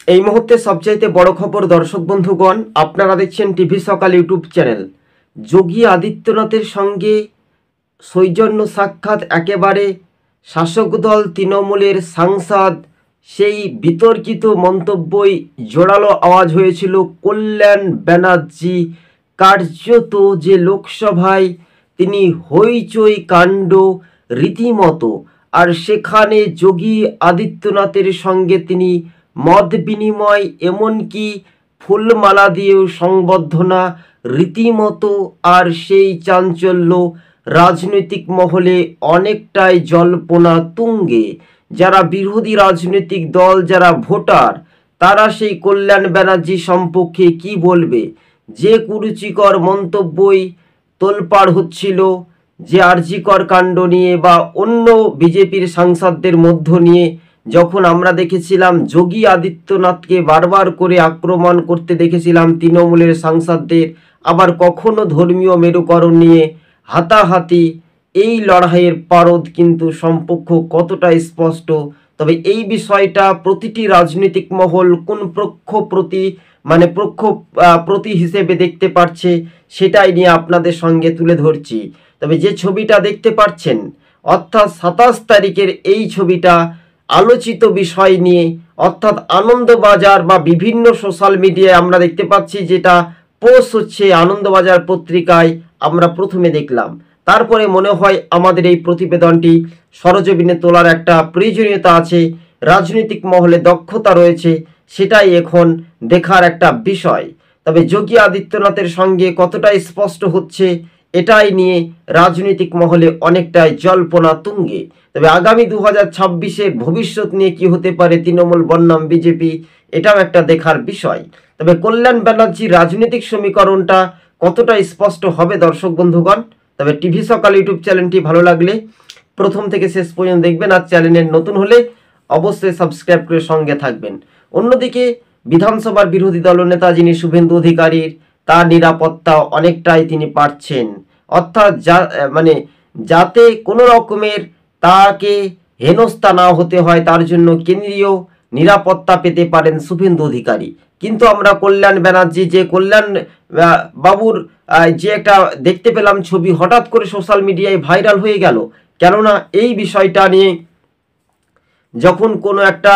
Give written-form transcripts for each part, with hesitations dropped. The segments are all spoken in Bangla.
এই মুহূর্তে সবচাইতে বড় খবর দর্শক বন্ধুগণ, আপনারা দেখছেন টিভি সকাল ইউটিউব চ্যানেল। যোগী আদিত্যনাথের সঙ্গে সৌজন্য সাক্ষাৎ, একেবারে শাসক দল তৃণমূলের সাংসদ সেই বিতর্কিত মন্তব্যই জোরালো আওয়াজ হয়েছিল কল্যাণ ব্যানার্জি কার্যত যে লোকসভায় তিনি হইচই কাণ্ড রীতিমতো, আর সেখানে যোগী আদিত্যনাথের সঙ্গে তিনি মত বিনিময়, এমনকি ফুলমালা দিয়েও সংবর্ধনা রীতিমতো, আর সেই চাঞ্চল্য রাজনৈতিক মহলে অনেকটাই জল্পনা তুঙ্গে। যারা বিরোধী রাজনৈতিক দল, যারা ভোটার, তারা সেই কল্যাণ ব্যানার্জি সম্পর্কে কি বলবে? যে কুরুচিকর মন্তব্যই তোলপাড় হচ্ছিল, যে আরজিকর কাণ্ড নিয়ে বা অন্য বিজেপির সাংসদদের মধ্য নিয়ে, যখন আমরা দেখেছিলাম যোগী আদিত্যনাথকে বারবার করে আক্রমণ করতে দেখেছিলাম তৃণমূলের সাংসদদের, আবার কখনো ধর্মীয় মেরুকরণ নিয়ে হাতাহাতি, এই লড়াইয়ের পারদ কিন্তু সম্পর্ক কতটা স্পষ্ট। তবে এই বিষয়টা প্রতিটি রাজনৈতিক মহল কোন পক্ষ প্রতি হিসেবে দেখতে পারছে, সেটাই নিয়ে আপনাদের সঙ্গে তুলে ধরছি। তবে যে ছবিটা দেখতে পাচ্ছেন, অর্থাৎ 27 তারিখের এই ছবিটা আলোচিত বিষয় নিয়ে, অর্থাৎ আনন্দবাজার বা বিভিন্ন সোশ্যাল মিডিয়ায় আমরা দেখতে পাচ্ছি, যেটা পোস্ট হচ্ছে আনন্দবাজার পত্রিকায় আমরা প্রথমে দেখলাম। তারপরে মনে হয় আমাদের এই প্রতিবেদনটি সরজমিনে তোলার একটা প্রয়োজনীয়তা আছে, রাজনৈতিক মহলে দক্ষতা রয়েছে, সেটাই এখন দেখার একটা বিষয়। তবে যোগী আদিত্যনাথের সঙ্গে কতটা স্পষ্ট হচ্ছে, এটাই নিয়ে রাজনৈতিক মহলে অনেকটাই জল্পনা তুঙ্গে। তবে আগামী 2026-এর ভবিষ্যৎ নিয়ে কি হতে পারে তৃণমূল বনাম বিজেপি, এটাও একটা দেখার বিষয়। তবে কল্যাণ ব্যানার্জির রাজনৈতিক সমীকরণটা কতটা স্পষ্ট হবে দর্শক বন্ধুগণ। তবে টিভি সকাল ইউটিউব চ্যানেলটি ভালো লাগলে প্রথম থেকে শেষ পর্যন্ত দেখবেন, আর চ্যানেলের নতুন হলে অবশ্যই সাবস্ক্রাইব করে সঙ্গে থাকবেন। অন্যদিকে বিধানসভার বিরোধী দলনেতা যিনি শুভেন্দু অধিকারীর, তার নিরাপত্তা অনেকটাই তিনি পাচ্ছেন, অর্থাৎ যাতে কোনো রকমের তাকে হেনস্থা না হতে হয়, তার জন্য কেন্দ্রীয় নিরাপত্তা পেতে পারেন শুভেন্দু অধিকারী। কিন্তু আমরা কল্যাণ ব্যানার্জি, যে কল্যাণ বাবুর যে একটা দেখতে পেলাম ছবি, হঠাৎ করে সোশ্যাল মিডিয়ায় ভাইরাল হয়ে গেল। কেননা এই বিষয়টা নিয়ে যখন কোনো একটা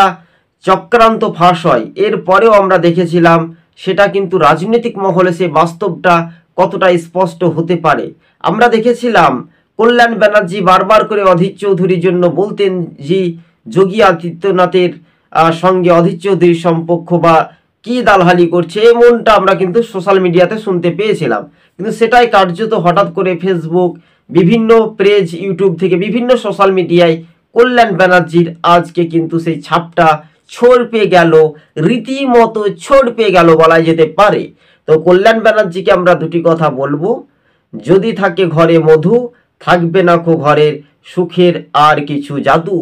চক্রান্ত ফাঁস হয়, এরপরেও আমরা দেখেছিলাম সেটা কিন্তু রাজনৈতিক মহলে সে বাস্তবটা কতটা স্পষ্ট হতে পারে। আমরা দেখেছিলাম কল্যাণ ব্যানার্জি বারবার করে অধীর চৌধুরীর জন্য বলতেন যে যোগী আদিত্যনাথের সঙ্গে অধীর চৌধুরীর সম্পর্ক বা কি দালহালি করছে, এমনটা আমরা কিন্তু সোশ্যাল মিডিয়াতে শুনতে পেয়েছিলাম। কিন্তু সেটাই কার্যত হঠাৎ করে ফেসবুক, বিভিন্ন পেজ, ইউটিউব থেকে বিভিন্ন সোশ্যাল মিডিয়ায় কল্যাণ ব্যানার্জির আজকে কিন্তু সেই ছাপটা ছড়পে গেল, রীতিমতো ছড়পে গেল বলাই যেতে পারে। তো কল্যাণ ব্যানার্জিকে আমরা দুটি কথা বলবো, যদি থাকে ঘরে মধু, থাকবে না কো ঘরের সুখের আর কিছু জাদু,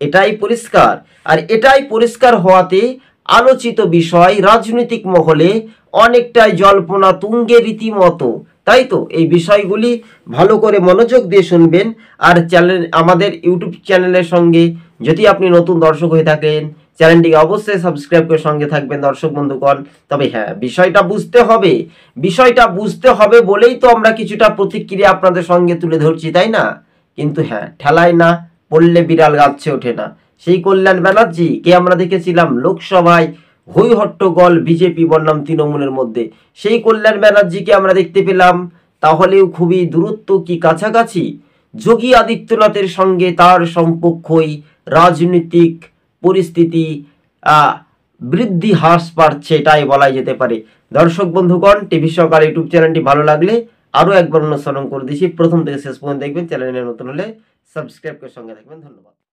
এটাই পরিষ্কার। আর এটাই পরিষ্কার হওয়াতে আলোচিত বিষয় রাজনৈতিক মহলে অনেকটাই জল্পনা তুঙ্গে রীতিমতো। তাই তো এই বিষয়গুলি ভালো করে মনোযোগ দিয়ে শুনবেন। আর আমাদের ইউটিউব চ্যানেলের সঙ্গে যদি আপনি নতুন দর্শক হয়ে থাকেন, চ্যানেলটিকে অবশ্যই সাবস্ক্রাইব করে সঙ্গে থাকবেন দর্শক বন্ধুগণ। তবে হ্যাঁ, বিষয়টা বুঝতে হবে বলেই তো আমরা কিছুটা প্রতিক্রিয়া আপনাদের সঙ্গে তুলে ধরছি, তাই না? কিন্তু হ্যাঁ, ঠেলায় না পড়লে বিড়াল গাছে ওঠে না। সেই কল্যাণ ব্যানার্জি কে আমরা দেখেছিলাম লোকসভায় হই হট্টগোল বিজেপি বনাম তৃণমূলের মধ্যে, সেই কল্যাণ ব্যানার্জিকে আমরা দেখতে পেলাম তাহলেও খুবই দূরত্ব কি কাছাকাছি যোগী আদিত্যনাথের সঙ্গে তার সম্পর্কই রাজনৈতিক পরিস্থিতি বৃদ্ধি হ্রাস পাচ্ছে, এটাই বলাই যেতে পারে। দর্শক বন্ধুগণ, টিভি সকাল ইউটিউব চ্যানেলটি ভালো লাগলে আরও একবার অনুসরণ করে দিচ্ছি, প্রথম থেকে শেষ পর্যন্ত দেখবেন। চ্যানেলে নতুন হলে সাবস্ক্রাইব করে সঙ্গে থাকবেন। ধন্যবাদ।